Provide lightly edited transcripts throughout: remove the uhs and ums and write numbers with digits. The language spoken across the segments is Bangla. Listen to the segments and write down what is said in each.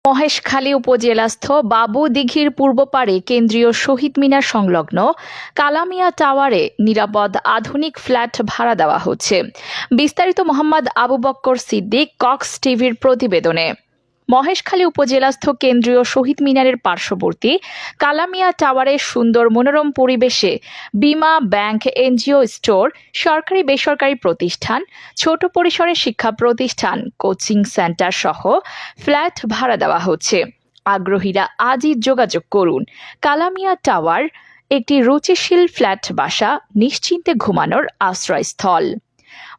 মহেশখালী উপজেলাস্থ বাবু দিঘির পূর্ব পাড়ে কেন্দ্রীয় শহীদ মিনার সংলগ্ন কালামিয়া টাওয়ারে নিরাপদ আধুনিক ফ্ল্যাট ভাড়া দেওয়া হচ্ছে। বিস্তারিত মোহাম্মদ আবু বক্কর সিদ্দিক, কক্স টিভির প্রতিবেদনে। মহেশখালী উপজেলাস্থ কেন্দ্রীয় শহীদ মিনারের পার্শ্ববর্তী কালামিয়া টাওয়ারে সুন্দর মনোরম পরিবেশে বিমা, ব্যাংক, এনজিও, স্টোর, সরকারি বেসরকারি প্রতিষ্ঠান, ছোট পরিসরের শিক্ষা প্রতিষ্ঠান, কোচিং সেন্টার সহ ফ্ল্যাট ভাড়া দেওয়া হচ্ছে। আগ্রহীরা আজই যোগাযোগ করুন। কালামিয়া টাওয়ার একটি রুচিশীল ফ্ল্যাট বাসা, নিশ্চিন্তে ঘুমানোর আশ্রয়স্থল।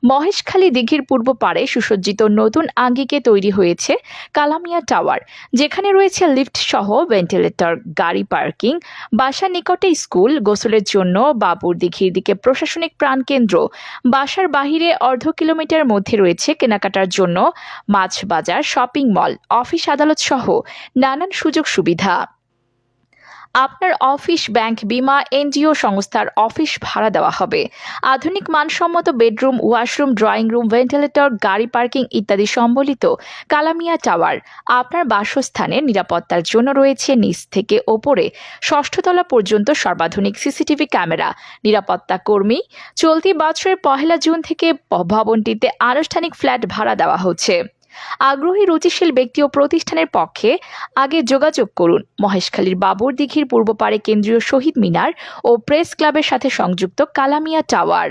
মহেশখালী দিঘির পূর্ব পাড়ে সুসজ্জিত নতুন আঙ্গিকে তৈরি হয়েছে কালামিয়া টাওয়ার, যেখানে রয়েছে লিফট সহ ভেন্টিলেটর, গাড়ি পার্কিং, বাসার নিকটে স্কুল, গোসলের জন্য বাবুর দিঘির দিকে প্রশাসনিক প্রাণকেন্দ্র। বাসার বাহিরে অর্ধ কিলোমিটার মধ্যে রয়েছে কেনাকাটার জন্য মাছ বাজার, শপিং মল, অফিস আদালত সহ নানান সুযোগ সুবিধা। আপনার অফিস, ব্যাংক, বিমা, এনজিও সংস্থার অফিস ভাড়া দেওয়া হবে। আধুনিক মানসম্মত bedroom, washroom, drawing room, ventilator, গাড়ি পার্কিং ইত্যাদি সম্বলিত কালামিয়া টাওয়ার আপনার বাসস্থানের নিরাপত্তার জন্য রয়েছে নিচ থেকে ওপরে ৬ষ্ঠ তলা পর্যন্ত সর্বাধুনিক সিসিটিভি ক্যামেরা, নিরাপত্তা কর্মী। চলতি বছরের ১ জুন থেকে ভবনটিতে আনুষ্ঠানিক ফ্ল্যাট ভাড়া দেওয়া হচ্ছে। আগ্রহী রুচিশীল ব্যক্তি ও প্রতিষ্ঠানের পক্ষে আগে যোগাযোগ করুন। মহেশখালীর বাবুর দিঘির পূর্ব পাড়ে কেন্দ্রীয় শহীদ মিনার ও প্রেস ক্লাবের সাথে সংযুক্ত কালামিয়া টাওয়ার।